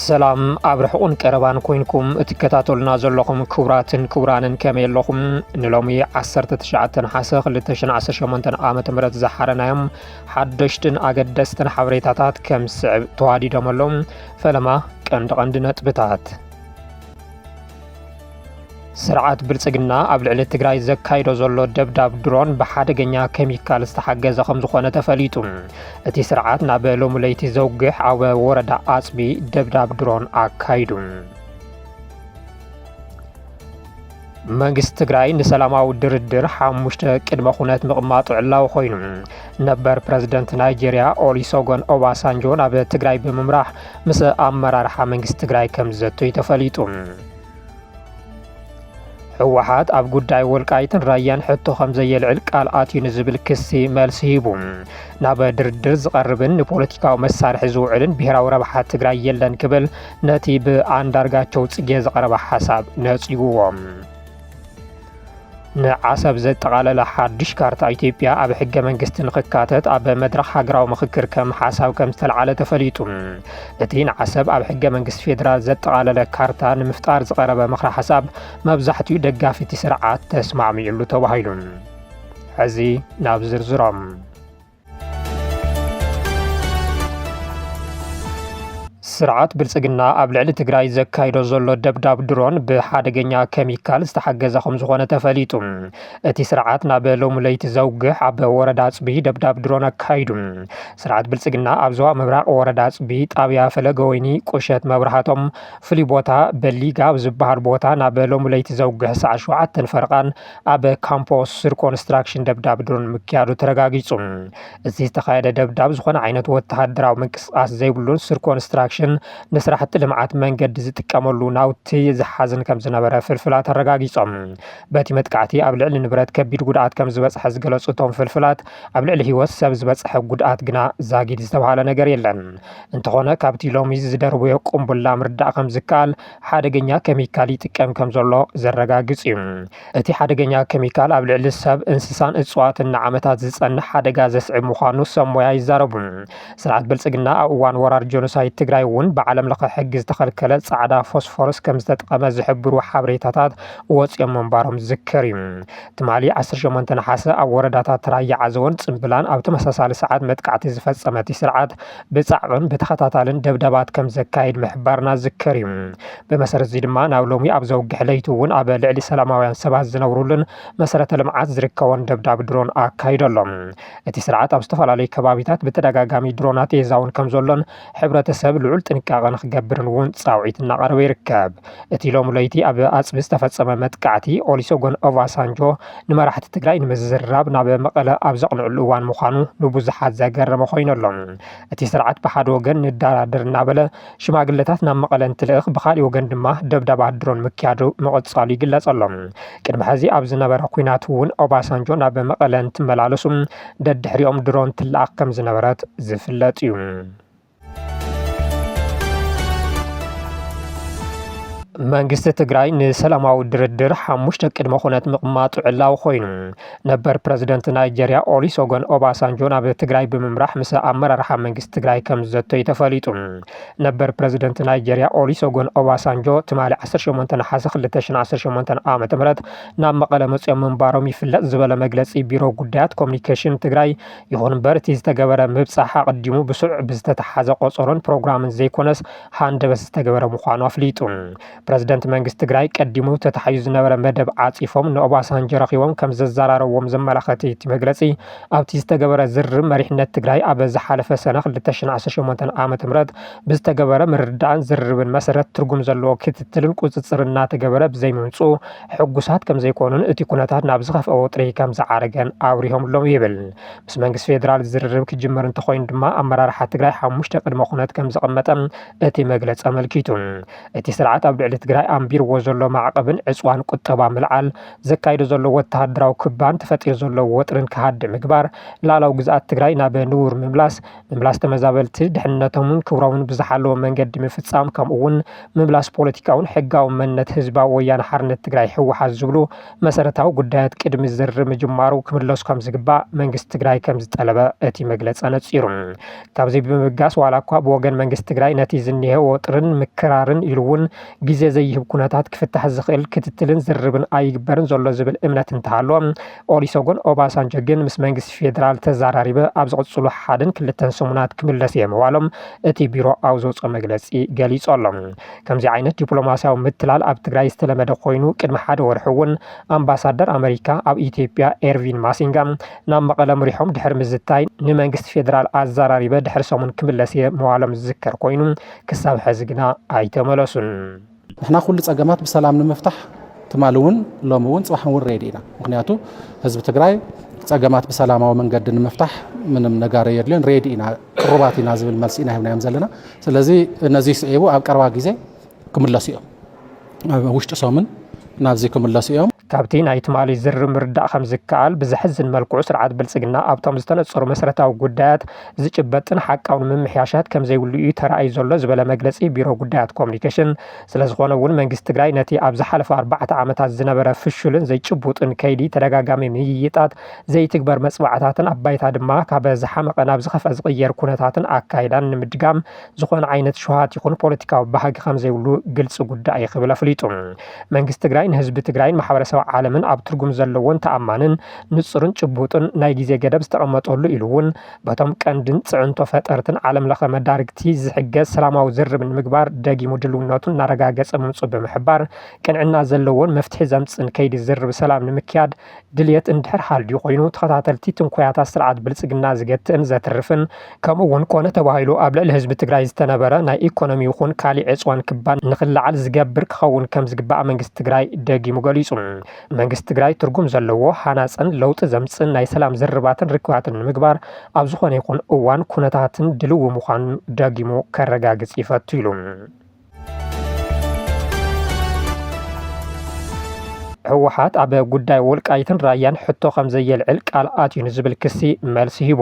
ሰላም ኣብ ርሑቕን ቀረባን ኮይንኩም እትከታተሉና ዘለኹም ክቡራትን ክቡራንን ከመይ ኣለኹም? ንሎሚ 19 ሓሰ 2018 ዓመተ ምህረት ዝሓረናዮም ሓደሽትን ኣገደስትን ሓበሬታታት ከም ስዕብ ተዋዲዶም ፈለማ ቀንዲ ነጥብታት ስርዓት ብልጽግና ኣብ ልዕሊ ትግራይ ዘካይዶ ዘሎ ደብዳብ ድሮን ብሓደገኛ ኬሚካል ዝተሓገዘ ከም ዝኾነ ተፈሊጡ። እቲ ስርዓት ናብ ሎሚ ለይቲ ዘውግሕ ኣብ ወረዳ ኣጽቢ ደብዳብ ድሮን ኣካይዱ። መንግስቲ ትግራይ ንሰላማዊ ድርድር 5 ቅድመ ኩነት ምቕማጡ ዕላው ኮይኑ ነበር ፕረዚደንት ናይጄርያ ኦሉሴጉን ኦባሳንጆ ናብ ትግራይ ብምምራሕ ምስ ኣመራርሓ መንግስቲ ትግራይ ከም ዘተዩ ተፈሊጡ። ህወሓት ኣብ ጉዳይ ወልቃይትን ራያን ሕቶ ከም ዘየልዕል ቃል ኣትዩ ንዝብል ክሲ መልሲ ሂቡ። ናብ ድርድር ዝቐርብን ንፖለቲካዊ መሳርሒ ዝውዕልን ብሄራዊ ረብሓ ትግራይ የለን ክብል ነቲ ብኣንዳርጋቸው ጽጌ ዝቐረበ ሓሳብ ነጺጉዎም። ንዓሰብ ዘጠቓለለ ሓድሽ ካርታ ኢትዮጵያ ኣብ ሕገ መንግስቲ ንኽካተት ኣብ መድረኽ ሃገራዊ ምክክር ከም ሓሳብ ከም ዝተለዓለ ተፈሊጡ። እቲ ንዓሰብ ኣብ ሕገ መንግስቲ ፌደራል ዘጠቓለለ ካርታ ንምፍጣር ዝቐረበ ምክረ ሓሳብ መብዛሕትኡ ደጋፊቲ ስርዓት ተስማዕሚዑሉ ተባሂሉ። ሕዚ ናብ ዝርዝሮም ስርዓት ብልጽግና ኣብ ልዕሊ ትግራይ ዘካይዶ ዘሎ ደብዳብ ድሮን ብሓደገኛ ኬሚካል ዝተሓገዘ ከም ዝኾነ ተፈሊጡ። እቲ ስርዓት ናብ ሎሚ ለይቲ ዘውግሕ ኣብ ወረዳ ኣጽቢ ደብዳብ ድሮን ኣካይዱ። ስርዓት ብልጽግና ኣብ ዞባ ምብራቕ ወረዳ ኣጽቢ ጣብያ ፈለገ ወይኒ ቁሸት መብራህቶም ፍሉይ ቦታ በሊጋ ኣብ ዝበሃል ቦታ ናብ ሎሚ ለይቲ ዘውግሕ ሰዓት 7 ፈረቓን ኣብ ካምፖስ ስር ኮንስትራክሽን ደብዳብ ድሮን ምክያዱ ተረጋጊጹ። እዚ ዝተኻየደ ደብዳብ ዝኾነ ዓይነት ወተሃደራዊ ምንቅስቓስ ዘይብሉን ስር ኮንስትራክሽን ንስራሕቲ ልምዓት መንገዲ ዝጥቀመሉ ናውቲ ዝሓዝን ከም ዝነበረ ፍልፍላት ተረጋጊጾም። በቲ መጥቃዕቲ ኣብ ልዕሊ ንብረት ከቢድ ጉድኣት ከም ዝበጽሐ ዝገለጹ እቶም ፍልፍላት ኣብ ልዕሊ ህይወት ሰብ ዝበጽሐ ጉድኣት ግና ዛጊድ ዝተባሃለ ነገር የለን። እንተኾነ ካብቲ ሎሚ ዝደርብዮ ቁምቡላ ምርዳእ ከም ዝከኣል ሓደገኛ ኬሚካል ይጥቀም ከም ዘሎ ዘረጋግጽ እዩ። እቲ ሓደገኛ ኬሚካል ኣብ ልዕሊ ሰብ እንስሳን እጽዋትን ንዓመታት ዝጸንሕ ሓደጋ ዘስዕብ ምዃኑ ሰብ ሞያ ይዛረቡ። ስርዓት ብልጽግና ኣብ እዋን ወራር ጆኖሳይድ ትግራይ እውን ብዓለም ለኸ ሕጊ ዝተኸልከለ ጻዕዳ ፎስፎረስ ከም ዝተጠቐመ ዝሕብሩ ሓበሬታታት ወፂኦም ምንባሮም ዝዝከር እዩ። ትማሊ 18 ናሓሰ ኣብ ወረዳታት ራያ ዓዘቦን ጽምብላን ኣብ ተመሳሳሊ ሰዓት መጥቃዕቲ ዝፈጸመ እቲ ስርዓት ብጻዕርን ብተኸታታልን ደብደባት ከም ዘካይድ ምሕባርና ዝዝከር እዩ። ብመሰረት እዚ ድማ ናብ ሎሚ ኣብ ዘውግሕ ለይቲ እውን ኣብ ልዕሊ ሰላማውያን ሰባት ዝነብሩልን መሰረተ ልምዓት ዝርከቦን ደብዳብ ድሮን ኣካይደሎም። እቲ ስርዓት ኣብ ዝተፈላለዩ ከባቢታት ብተደጋጋሚ ድሮናት የዛውን ከም ዘሎን ሕብረተሰብ ልዑል ጥንቃቐ ንኽገብርን እውን ጻውዒት እናቐረበ ይርከብ። እቲ ሎሚ ለይቲ ኣብ ኣጽቢ ዝተፈጸመ መጥቃዕቲ ኦሉሴጉን ኦባሳንጆ ንመራሕቲ ትግራይ ንምዝርራብ ናብ መቐለ ኣብ ዘቕንዕሉ እዋን ምዃኑ ንብዙሓት ዘገረመ ኮይነሎም። እቲ ስርዓት ብሓደ ወገን ንደራድር እናበለ ሽማግለታት ናብ መቐለ እንትልእኽ ብኻሊእ ወገን ድማ ደብዳባት ድሮን ምክያዱ ምቕጻሉ ይግለጸሎም። ቅድሚ ሕዚ ኣብ ዝነበረ ኩናት እውን ኦባሳንጆ ናብ መቐለ እንትመላለሱ ደድሕሪኦም ድሮን ትለኣኽ ከም ዝነበረት ዝፍለጥ እዩ። መንግስቲ ትግራይ ንሰላማዊ ድርድር 5 ቅድመ ኩነት ምቕማጡ ዕላው ኮይኑ ነበር ፕረዚደንት ናይጄርያ ኦሉሴጉን ኦባሳንጆ ናብ ትግራይ ብምምራሕ ምስ ኣመራርሓ መንግስቲ ትግራይ ከም ዘተዩ ተፈሊጡ። ነበር ፕረዚደንት ናይጄርያ ኦሉሴጉን ኦባሳንጆ ትማሊ 18 ናሓሰ 2018 ዓመተ ምህረት ናብ መቐለ መጽኦም ምንባሮም ይፍለጥ ዝበለ መግለጺ ቢሮ ጉዳያት ኮሙኒኬሽን ትግራይ ይኹን እምበር እቲ ዝተገበረ ምብጻሕ ኣቐዲሙ ብስዑ ብዝተተሓዘ ቆጸሮን ፕሮግራምን ዘይኮነስ ሃንደበት ዝተገበረ ምዃኑ ኣፍሊጡ። ፕረዚደንት መንግስቲ ትግራይ ቀዲሙ ተታሓዩ ዝነበረ መደብ ዓጺፎም ንኦባሳንጆ ረኺቦም ከም ዘዘራረብዎም ዘመላኸተ እቲ መግለጺ ኣብቲ ዝተገበረ ዝርርብ መሪሕነት ትግራይ ኣብ ዝሓለፈ ሰነ 2018 ዓመተ ምህረት ብዝተገበረ ምርዳእን ዝርርብን መሰረት ትርጉም ዘለዎ ክትትልን ቁፅጽርን እናተገበረ ብዘይምምፁ ሕጉሳት ከም ዘይኮኑን እቲ ኩነታት ናብ ዝኸፍአ ወጥሪ ከም ዝዓረገን ኣብሪሆምሎም ይብል። ምስ መንግስቲ ፌደራል ዝርርብ ክጅመር እንተኮይኑ ድማ ኣመራርሓ ትግራይ 5 ቅድመ ኩነት ከም ዘቐመጠ እቲ መግለጺ ኣመልኪቱ። እቲ ስርዓት ኣብ ልዕሊ ትግራይ ኣንቢርዎ ዘሎ ማዕቀብን ዕፅዋን ቁጠባ ምልዓል ዘካይዶ ዘሎ ወተሃደራዊ ክባን ተፈጢሩ ዘሎ ወጥርን ክሃድ ምግባር ላዕላዊ ግዝኣት ትግራይ ናብ ንቡር ምምላስ ተመዛበልቲ ድሕነቶምን ክብሮምን ብዝሓለወ መንገዲ ምፍጻም ከምኡውን ምምላስ ፖለቲካውን ሕጋዊ መንነት ህዝባዊ ወያነ ሓርነት ትግራይ ህወሓት ዝብሉ መሰረታዊ ጉዳያት ቅድሚ ዝርዝር ምጅማሩ ክምለሱ ከም ዝግባእ መንግስቲ ትግራይ ከም ዝጠለበ እቲ መግለጺ ነጺሩ ካብዚ ብምብጋስ ዋላ እኳ ብወገን መንግስቲ ትግራይ ነቲ ዝኒሄ ወጥርን ምክራርን ኢሉውን ግዜ ዘይህብ ኩነታት ክፍታሕ ዝኽእል ክትትልን ዝርብን ኣይግበርን ዘሎ ዝብል እምነት እንተሃሎ ኦሊሶጎን ኦባሳንጆ ግን ምስ መንግስቲ ፌደራል ተዘራሪበ ኣብ ዝቕጽሉ ሓደን ክልተን ሰሙናት ክምለስ እየ ምባሎም እቲ ቢሮ ኣብ ዘውፅኦ መግለጺ ገሊጹ ኣሎ። ከምዚ ዓይነት ዲፕሎማስያዊ ምትላል ኣብ ትግራይ ዝተለመደ ኮይኑ ቅድሚ ሓደ ወርሒ እውን ኣምባሳደር ኣሜሪካ ኣብ ኢትዮጵያ ኤርቪን ማሲንጋ ናብ መቐለ ምሪሖም ድሕሪ ምዝታይ ንመንግስቲ ፌደራል ኣዘራሪበ ድሕሪ ሰሙን ክምለስ እየ ምባሎም ዝዝከር ኮይኑ ክሳብ ሕዚ ግና ኣይተመለሱን። ንሕና ኩሉ ፀገማት ብሰላም ንምፍታሕ ትማል እውን ሎሚ እውን ፅባሕ እውን ሬዲ ኢና ምክንያቱ ህዝቢ ትግራይ ፀገማት ብሰላማዊ መንገዲ ንምፍታሕ ምንም ነገር የድልን ሬዲ ኢና ቅሩባት ኢና ዝብል መልሲ ኢና ሂብናዮም ዘለና ስለዚ እነዚ ስዒቡ ኣብ ቀረባ ግዜ ክምለሱ እዮም ኣብ ውሽጢ ሰሙን ናብዚ ክምለሱ እዮም ካብቲ ናይ ትማሊ ዝርብ ምርዳእ ከም ዝከኣል ብዝሕዝን መልክዑ ስርዓት ብልጽግና ኣብቶም ዝተነጸሩ መሰረታዊ ጉዳያት ዝጭበጥን ሓቃውን ምምሕያሻት ከም ዘይብሉ እዩ ተራእዩ ዘሎ ዝበለ መግለጺ ቢሮ ጉዳያት ኮሙኒኬሽን ስለዝኾነ እውን መንግስቲ ትግራይ ነቲ ኣብ ዝሓለፈ 4 ዓመታት ዝነበረ ፍሽልን ዘይጭቡጥን ከይዲ ተደጋጋሚ ምይይጣት ዘይትግበር መጽዋዕታትን ኣባይታ ድማ ካብ ዝሓመቐ ናብ ዝኸፍአ ዝቕየር ኩነታትን ኣካይዳን ንምድጋም ዝኾነ ዓይነት ሸውሃት ይኹን ፖለቲካዊ ባህጊ ከም ዘይብሉ ግልጽ ጉዳይ ክብል ኣፍሊጡ መንግስቲ ትግራይ ንህዝቢ ትግራይን ማሕበረሰብ ዓለምን ኣብ ትርጉም ዘለዎን ተኣማንን ንጹርን ጭቡጥን ናይ ግዜ ገደብ ዝተቐመጠሉ ኢሉ እውን በቶም ቀንድን ጽዕንቶ ፈጠርትን ዓለም ለኸ መዳርግቲ ዝሕገዝ ሰላማዊ ዝርብ ንምግባር ደጊሙ ድልውነቱን እናረጋገጸ ምምፁ ብምሕባር ቅንዕና ዘለዎን መፍትሒ ዘምፅን ከይዲ ዝርብ ሰላም ንምክያድ ድልየት እንድሕር ሃልዩ ኮይኑ ተኸታተልቲ ትንኮያታት ስርዓት ብልጽግና ዝገትእን ዘትርፍን ከምኡውን ኮነ ተባሂሉ ኣብ ልዕሊ ህዝቢ ትግራይ ዝተነበረ ናይ ኢኮኖሚ ይኹን ካሊእ ዕፅዋን ክባን ንኽላዓል ዝገብር ክኸውን ከም ዝግባእ መንግስቲ ትግራይ ደጊሙ ገሊጹ መንግስቲ ትግራይ ትርጉም ዘለዎ ሃናፅን ለውጢ ዘምፅን ናይ ሰላም ዝርባትን ርክባትን ንምግባር ኣብ ዝኾነ ይኹን እዋን ኩነታትን ድልው ምዃኑ ደጊሙ ከረጋግጽ ይፈቱ ኢሉ ህወሓት ኣብ ጉዳይ ወልቃይትን ራያን ሕቶ ከም ዘየልዕል ቃል ኣትዩ ዝብል ክሲ መልሲ ሂቡ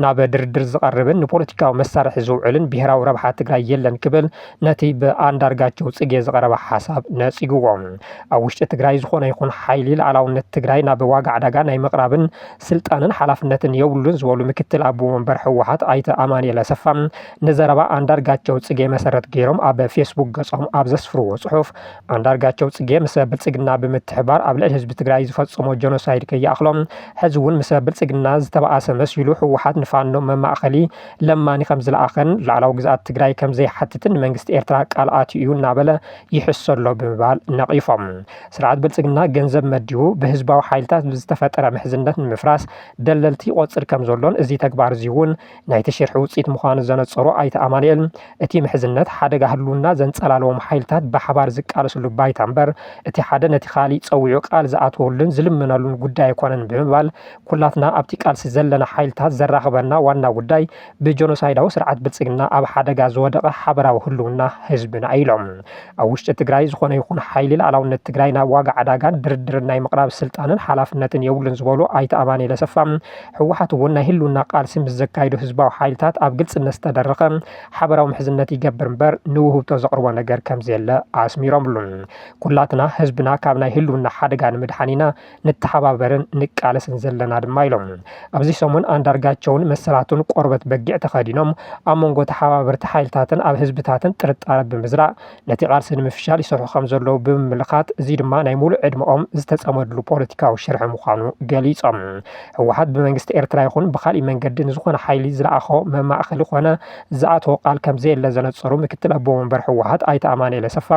ናብ ድርድር ዝቐርብን ንፖለቲካዊ መሳርሒ ዝውዕልን ብሄራዊ ረብሓ ትግራይ የለን ክብል ነቲ ብኣንዳርጋቸው ጽጌ ዝቐረበ ሓሳብ ነጺግዎ ኣብ ውሽጢ ትግራይ ዝኾነ ይኹን ሓይሊ ላዕላውነት ትግራይ ናብ ዋጋ ዕዳጋ ናይ ምቕራብን ስልጣንን ሓላፍነትን የብሉን ዝበሉ ምክትል ኣቦ ወንበር ህወሓት ኣይተ ኣማኑኤል ኣሰፋ ንዘረባ አንዳርጋቸው ጽጌ መሰረት ገይሮም ኣብ ፌስቡክ ገጾም ኣብ ዘስፍርዎ ጽሑፍ አንዳርጋቸው ጽጌ ምስ ብልጽግና ትሕባር ኣብ ልዕሊ ህዝቢ ትግራይ ዝፈጸሞ ጀኖሳይድ ከይኣኽሎም ሕዚ እውን ምስ ብልጽግና ዝተባኣሰ መሲሉ ህወሓት ንፋኖ መማእኸሊ ለማኒ ከም ዝለኣኸን ላዕላዊ ግዝኣት ትግራይ ከም ዘይሓትትን መንግስቲ ኤርትራ ቃል ኣትዩ እናበለ ይሕሰሎ ብምባል ነቒፎም ስርዓት ብልጽግና ገንዘብ መዲቡ ብህዝባዊ ሓይልታት ዝተፈጠረ ምሕዝነት ንምፍራስ ደለልቲ ቆጽር ከም ዘሎን እዚ ተግባር እዚ እውን ናይ ተሽርሒ ውፅኢት ምዃኑ ዘነጸሩ ኣይተ ኣማኑኤል እቲ ምሕዝነት ሓደጋ ህልውና ዘንጸላለዎም ሓይልታት ብሓባር ዝቃለስሉ ባይታ እምበር እቲ ሓደ ነቲ ካሊ ፀውዑ ቃል ዝኣትወሉን ዝልምናሉን ጉዳይ ኮነን ብምባል ኩላትና ኣብቲ ቃልሲ ዘለና ሓይልታት ዘራኽበና ዋና ጉዳይ ብጀኖሳይዳዊ ስርዓት ብልጽግና ኣብ ሓደጋ ዝወደቐ ሓበራዊ ህልውና ህዝብና ኢሎም ኣብ ውሽጢ ትግራይ ዝኾነ ይኹን ሓይሊ ላዕላውነት ትግራይ ናብ ዋጋ ዕዳጋን ድርድርን ናይ ምቕራብ ስልጣንን ሓላፍነትን የብሉን ዝበሉ ኣይተ ኣማኑኤል ኣሰፋ ህወሓት እውን ናይ ህልውና ቃልሲ ምስ ዘካይዱ ህዝባዊ ሓይልታት ኣብ ግልጽነት ዝተደረኸ ሓበራዊ ምሕዝነት ይገብር እምበር ንውህብቶ ዘቕርቦ ነገር ከምዘየለ ኣስሚሮምሉ ኩላትና ህዝብና ካብ ናይ ህልውና ሓደጋ ንምድሓኒና ንተሓባበርን ንቃለስን ዘለና ድማ ኢሎም ኣብዚ ሰሙን አንዳርጋቸውን መሰላቱን ቆርበት በጊዕ ተኸዲኖም ኣብ መንጎ ተሓባበርቲ ሓይልታትን ኣብ ህዝብታትን ጥርጣረ ብምዝራእ ነቲ ቃልሲ ንምፍሻል ይሰርሑ ከም ዘለዉ ብምምልኻት እዚ ድማ ናይ ሙሉእ ዕድመኦም ዝተጸመድሉ ፖለቲካዊ ሽርሒ ምዃኑ ገሊጾም ህወሓት ብመንግስቲ ኤርትራ ይኹን ብኻልእ መንገዲ ንዝኾነ ሓይሊ ዝለኣኾ መማእኸሊ ኮነ ዝኣተወ ቃል ከምዘየለ ዘነጸሩ ምክትል ኣቦ ወንበር ህወሓት ኣይተ ኣማኑኤል ኣሰፋ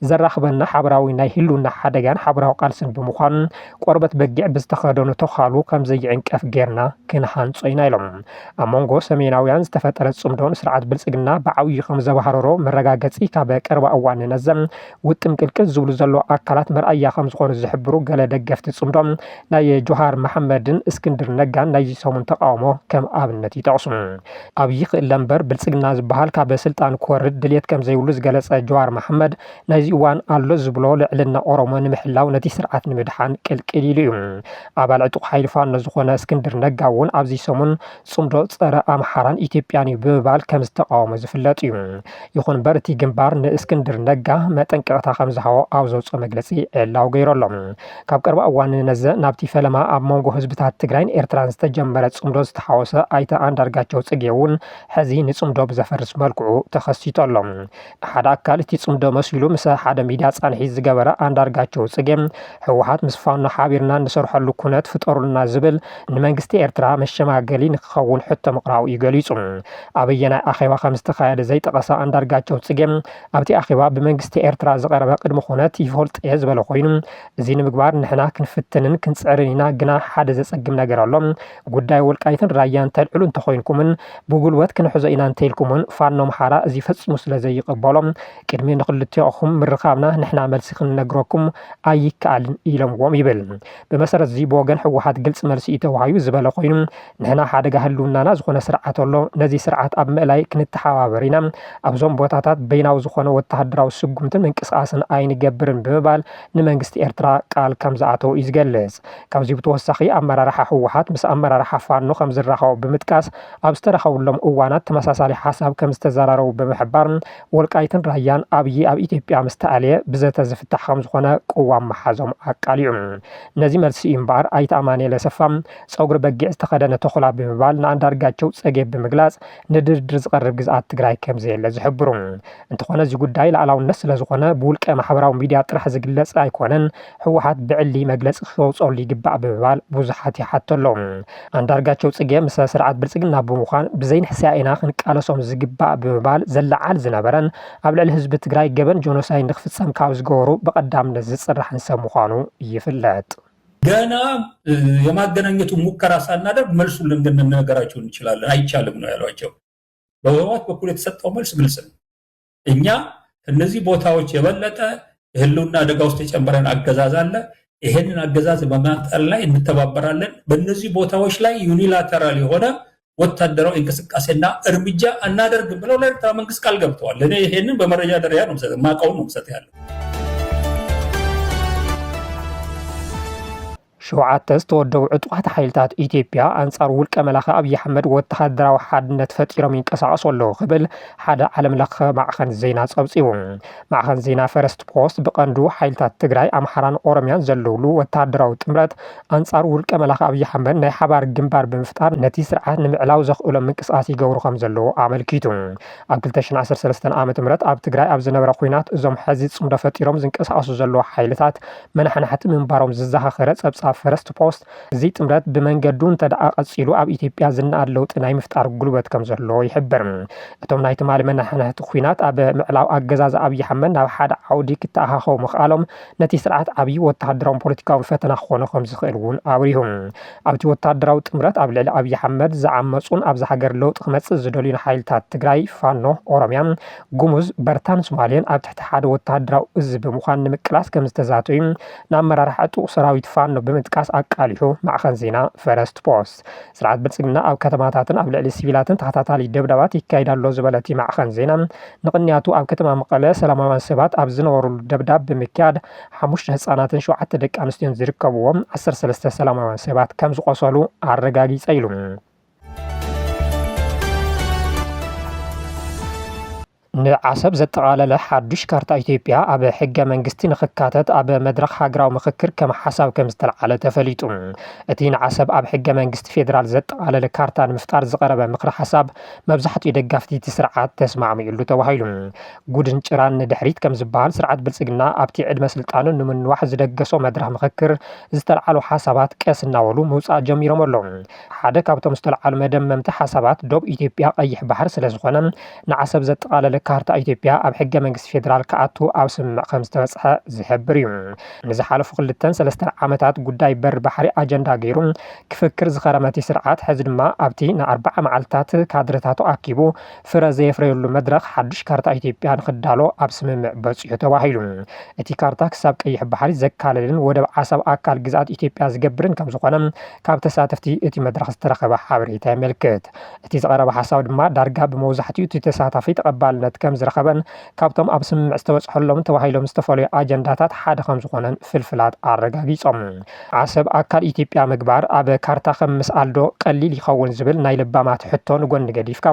ዘራኽበና ሓበራዊ ናይ ህልውና ሓደጋን ማሕበራዊ ቃልስን ብምዃኑ ቆርበት በጊዕ ብዝተኸደኑ ተኻሉ ከም ዘይዕንቀፍ ጌርና ክንሃንጾ ኢና ኢሎም ኣብ መንጎ ሰሜናውያን ዝተፈጠረ ጽምዶን ስርዓት ብልጽግና ብዓብዪ ከም ዘባሃረሮ መረጋገጺ ካብ ቀረባ እዋን ነዘም ውጥም ቅልቅል ዝብሉ ዘሎ ኣካላት መርኣያ ከም ዝኾኑ ዝሕብሩ ገለ ደገፍቲ ጽምዶም ናይ ጆሃር መሐመድን እስክንድር ነጋን ናይ ሰሙን ተቃውሞ ከም ኣብነት ይጠቕሱ ኣብይ ክእለ እምበር ብልጽግና ዝበሃል ካብ ስልጣን ክወርድ ድልየት ከም ዘይብሉ ዝገለጸ ጆሃር መሐመድ ናይዚ እዋን ኣሎ ዝብሎ ልዕልና ኦሮሞ ንምሕላው ነቲ ስርዓት ንምድሓን ቅልቅል ኢሉ እዩ ኣባል ዕጡቕ ሓይሊ ፋኖ ዝኾነ እስክንድር ነጋ እውን ኣብዚ ሰሙን ጽምዶ ጸረ ኣምሓራን ኢትዮጵያን እዩ ብምባል ከም ዝተቃወሞ ዝፍለጥ እዩ ይኹን እምበር እቲ ግንባር ንእስክንድር ነጋ መጠንቀቕታ ከም ዝሃቦ ኣብ ዘውፅኦ መግለጺ ዕላው ገይሮሎም ካብ ቀረባ እዋን ነዘ ናብቲ ፈለማ ኣብ መንጎ ህዝብታት ትግራይን ኤርትራን ዝተጀመረ ጽምዶ ዝተሓወሰ ኣይተ አንዳርጋቸው ጽጌ እውን ሕዚ ንጽምዶ ብዘፈርስ መልክዑ ተኸሲቶሎም ሓደ ኣካል እቲ ጽምዶ መሲሉ ምስ ሓደ ሚድያ ጻንሒ ዝገበረ አንዳርጋቸው ጽጌ ህወሓት ምስ ፋኖ ሓቢርና ንሰርሐሉ ኩነት ፍጠሩልና ዝብል ንመንግስቲ ኤርትራ መሸማገሊ ንክኸውን ሕቶ ምቕራቡ ይገሊጹ ኣብየናይ ኣኼባ ከም ዝተኻየደ ዘይጠቐሰ አንዳርጋቸው ጽጌ ኣብቲ ኣኼባ ብመንግስቲ ኤርትራ ዝቐረበ ቅድሚ ኩነት ይፈልጥ እየ ዝበለ ኮይኑ እዚ ንምግባር ንሕና ክንፍትንን ክንጽዕርን ኢና ግና ሓደ ዘጸግም ነገር ኣሎ ጉዳይ ወልቃይትን ራያን ተልዕሉ እንተኮይንኩምን ብጉልበት ክንሕዞ ኢና እንተይልኩምን ፋኖ ኣምሓራ እዚ ፈጽሙ ስለ ዘይቕበሎም ቅድሚ ንኽልቲኦኹም ምርኻብና ንሕና መልሲ ክንነግረኩም ኣይከኣልን ኢሎምዎም ይብል ብመሰረት እዚ ብወገን ህወሓት ግልጽ መልሲ ተዋሂቡ ዝበለ ኮይኑ ንሕና ሓደጋ ህልውናና ዝኾነ ስርዓት ኣሎ ነዚ ስርዓት ኣብ ምእላይ ክንተሓባበር ኢና ኣብዞም ቦታታት በይናዊ ዝኾነ ወተሃደራዊ ስጉምትን ምንቅስቃስን ኣይንገብርን ብምባል ንመንግስቲ ኤርትራ ቃል ከም ዝኣተው እዩ ዝገልጽ ካብዚ ብተወሳኺ ኣመራርሓ ህወሓት ምስ ኣመራርሓ ፋኖ ከም ዝራኸቡ ብምጥቃስ ኣብ ዝተረኸቡሎም እዋናት ተመሳሳሊ ሓሳብ ከም ዝተዘራረቡ ብምሕባር ወልቃይትን ራያን ኣብይ ኣብ ኢትዮጵያ ምስተኣልየ ብዘተ ዝፍታሕ ከም ዝኾነ ቅዋም መሓዞም ኣቃሊዑ ነዚ መልሲ እምበር ኣይተኣማንየለ ሰፋ ፀጉሪ በጊዕ ዝተኸደነ ተኹላ ብምባል ንአንዳርጋቸው ጽጌ ብምግላጽ ንድርድር ዝቐርብ ግዝኣት ትግራይ ከም ዘየለ ዝሕብሩ እንተኾነ እዚ ጉዳይ ላዕላውነት ስለ ዝኾነ ብውልቀ ማሕበራዊ ሚድያ ጥራሕ ዝግለጽ ኣይኮነን ህወሓት ብዕሊ መግለጺ ክወጽሉ ይግባእ ብምባል ብዙሓት ይሓተሎም አንዳርጋቸው ጽጌ ምስ ስርዓት ብልጽግና ብምዃን ብዘይንሕስያ ኢና ክንቃለሶም ዝግባእ ብምባል ዘለዓል ዝነበረን ኣብ ልዕሊ ህዝቢ ትግራይ ገበን ጆኖሳይድ ንኽፍጸም ካብ ዝገበሩ በቀዳምነት ዝጽራሕን ሰብ ምዃኑ ይፍለጥ ገና የማገናኘቱ ሙከራ ሳናደርግ መልሱን ልንገራቸው እንችላለን አይቻልም ነው ያሏቸው በህወሓት በኩል የተሰጠው መልስ ግልጽ ነው እኛ እነዚህ ቦታዎች የበለጠ ህልውና አደጋ ውስጥ የጨመረን አገዛዝ አለ ይሄንን አገዛዝ በማጠር ላይ እንተባበራለን በእነዚህ ቦታዎች ላይ ዩኒላተራል የሆነ ወታደራዊ እንቅስቃሴና እርምጃ እናደርግ ብለው ለኤርትራ መንግስት ቃል ገብተዋል እኔ ይሄንን በመረጃ ደረጃ ነው ማቀው ነው ሰጥ ያለው ሸውዓተ ዝተወደቡ ዕጡቃት ሓይልታት ኢትዮጵያ አንጻር ውልቀ መላኸ ኣብይ ኣሕመድ ወተሃደራዊ ሓድነት ፈጢሮም ይንቀሳቐሱ ኣለዉ ክብል ሓደ ዓለም ለኸ ማዕኸን ዜና ጸብጺቡ ማዕኸን ዜና ፈረስት ፖስት ብቐንዱ ሓይልታት ትግራይ ኣምሓራን ኦሮምያን ዘለውሉ ወተሃደራዊ ጥምረት አንጻር ውልቀ መላኸ ኣብይ ኣሕመድ ናይ ሓባር ግንባር ብምፍጣር ነቲ ስርዓት ንምዕላው ዘኽእሎም ምንቅስቓስ ይገብሩ ከም ዘለዎ ኣመልኪቱ ኣብ 2013 ዓ.ም ኣብ ትግራይ ኣብ ዝነበረ ኩናት እዞም ሕዚ ጽምዶ ፈጢሮም ዝንቀሳቐሱ ዘለዉ ሓይልታት መናሕናሕቲ ምንባሮም ዝዘኻኸረ ጸብጻብ ፈረስት ፖስት እዚ ጥምረት ብመንገዱ እንተደኣ ቀፂሉ ኣብ ኢትዮጵያ ዝናኣድ ለውጢ ናይ ምፍጣር ጉልበት ከም ዘሎ ይሕብር እቶም ናይ ትማሊ መናሕናሕቲ ኩናት ኣብ ምዕላው ኣገዛዝ ኣብይ ኣሕመድ ናብ ሓደ ዓውዲ ክተኣኻኸቡ ምኽኣሎም ነቲ ስርዓት ዓብዪ ወተሃደራዊ ፖለቲካዊ ፈተና ክኾኑ ከም ዝኽእል እውን ኣብሪሁ ኣብቲ ወተሃደራዊ ጥምረት ኣብ ልዕሊ ኣብይ ኣሕመድ ዝዓመፁን ኣብዚ ሃገር ለውጢ ክመፅእ ዝደልዩን ሓይልታት ትግራይ ፋኖ ኦሮምያ ጉሙዝ በርታን ሶማሌን ኣብ ትሕቲ ሓደ ወተሃደራዊ እዝ ብምዃን ንምቅላስ ከም ዝተዛተዩ ንኣመራርሓ ዕጡቕ ሰራዊት ፋኖ ጥቃስ ኣቃሊሑ ማዕኸን ዜና ፈረስት ፖስት ስርዓት ብልጽግና ኣብ ከተማታትን ኣብ ልዕሊ ሲቪላትን ተኸታታሊ ደብዳባት ይካይዳሎ ዝበለቲ ማዕኸን ዜና ንቕንያቱ ኣብ ከተማ መቐለ ሰላማውያን ሰባት ኣብ ዝነበሩሉ ደብዳብ ብምክያድ 5 ህፃናትን 7 ደቂ ኣንስትዮን ዝርከብዎም 13 ሰላማውያን ሰባት ከም ዝቆሰሉ ኣረጋጊጸ ኢሉ ንዓሰብ ዘጠቃለለ ሓዱሽ ካርታ ኢትዮጵያ ኣብ ሕገ መንግስቲ ንኽካተት ኣብ መድረኽ ሃገራዊ ምክክር ከም ሓሳብ ከም ዝተለዓለ ተፈሊጡ እቲ ንዓሰብ ኣብ ሕገ መንግስቲ ፌደራል ዘጠቃለለ ካርታ ንምፍጣር ዝቐረበ ምክሪ ሓሳብ መብዛሕትኡ ደጋፍቲ እቲ ስርዓት ተስማዕሚዑሉ ተባሂሉ ጉድን ጭራን ንድሕሪት ከም ዝበሃል ስርዓት ብልጽግና ኣብቲ ዕድመ ስልጣኑ ንምንዋሕ ዝደገሶ መድረኽ ምክክር ዝተለዓሉ ሓሳባት ቀስ እናበሉ ምውፃእ ጀሚሮም ኣለዉ ሓደ ካብቶም ዝተለዓሉ መደመምቲ ሓሳባት ዶብ ኢትዮጵያ ቀይሕ ባሕር ስለ ዝኾነ ንዓሰብ ዘጠቃለለ ካርታ ኢትዮጵያ ኣብ ሕገ መንግስቲ ፌደራል ከኣቱ ኣብ ስምምዕ ከም ዝተበፅሐ ዝሕብር እዩ። ንዝሓለፉ 2-3 ዓመታት ጉዳይ በር ባሕሪ ኣጀንዳ ገይሩ ክፍክር ዝኸረመቲ ስርዓት ሕዚ ድማ ኣብቲ ን40 መዓልትታት ካድረታቱ ኣኪቡ ፍረ ዘየፍረየሉ መድረክ ሓዱሽ ካርታ ኢትዮጵያ ንክዳሎ ኣብ ስምምዕ በፂሑ ተባሂሉ። እቲ ካርታ ክሳብ ቀይሕ ባሕሪ ዘካልልን ወደብ ዓሰብ ኣካል ግዝኣት ኢትዮጵያ ዝገብርን ከም ዝኾነ ካብ ተሳተፍቲ እቲ መድረክ ዝተረኸበ ሓበሬታ የመልክት። እቲ ዝቐረበ ሓሳብ ድማ ዳርጋ ብመብዛሕትኡ እቲ ተሳታፊ ተቐባልነት ከም ዝረኸበን ካብቶም ኣብ ስምምዕ ዝተበፅሐሎም ተባሂሎም ዝተፈለዩ ኣጀንዳታት ሓደ ከም ዝኾነን ፍልፍላት ኣረጋጊፆም። ዓሰብ ኣካል ኢትዮጵያ ምግባር ኣብ ካርታ ከም ምስኣልዶ ቀሊል ይኸውን ዝብል ናይ ልባማት ሕቶ ንጎኒ ገዲፍካ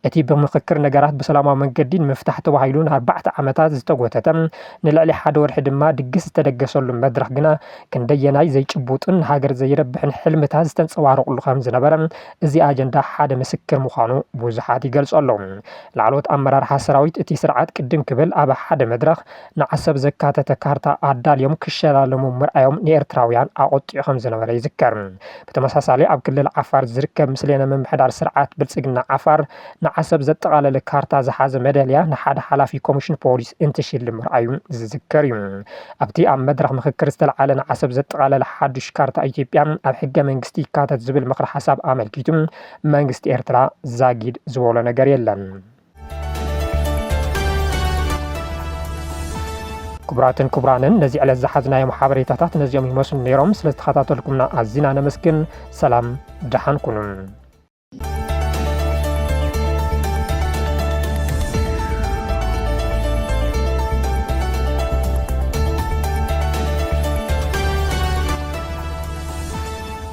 እቲ ብምክክር ነገራት ብሰላማዊ መንገዲ ንምፍታሕ ተባሂሉ ን4 ዓመታት ዝተጎተተ ንልዕሊ ሓደ ወርሒ ድማ ድግስ ዝተደገሰሉ መድረክ ግና ክንደየናይ ዘይጭቡጥን ሃገር ዘይረብሕን ሕልምታት ዝተንፀባረቑሉ ከም ዝነበረ እዚ ኣጀንዳ ሓደ ምስክር ምዃኑ ብዙሓት ይገልጸሎም። ላዕሎት ኣመራርሓ ሰራዊት እቲ ስርዓት ቅድም ክብል ኣብ ሓደ መድረክ ንዓሰብ ዘካተተ ካርታ ኣዳልዮም ክሸላለሙ ምርኣዮም ንኤርትራውያን ኣቆጢዑ ከም ዝነበረ ይዝከር። ብተመሳሳሊ ኣብ ክልል ዓፋር ዝርከብ ምስሌነ ምምሕዳር ስርዓት ብልጽግና ዓፋር ንዓሰብ ዘጠቓለለ ካርታ ዝሓዘ መደልያ ንሓደ ሓላፊ ኮሚሽን ፖሊስ እንትሽልም ምርኣዩ ዝዝከር እዩ። ኣብቲ ኣብ መድረክ ምክክር ዝተለዓለ ንዓሰብ ዘጠቓለለ ሓዱሽ ካርታ ኢትዮጵያ ኣብ ሕገ መንግስቲ ይካተት ዝብል ምክሪ ሓሳብ ኣመልኪቱ መንግስቲ ኤርትራ ዛጊድ ዝበሎ ነገር የለን። ክቡራትን ክቡራንን ነዚ ዕለት ዝሓዝናዮም ሓበሬታታት ነዚኦም ይመስሉ ነይሮም። ስለዝተኸታተልኩምና ኣዝና ነመስግን። ሰላም ድሓን ኩኑ።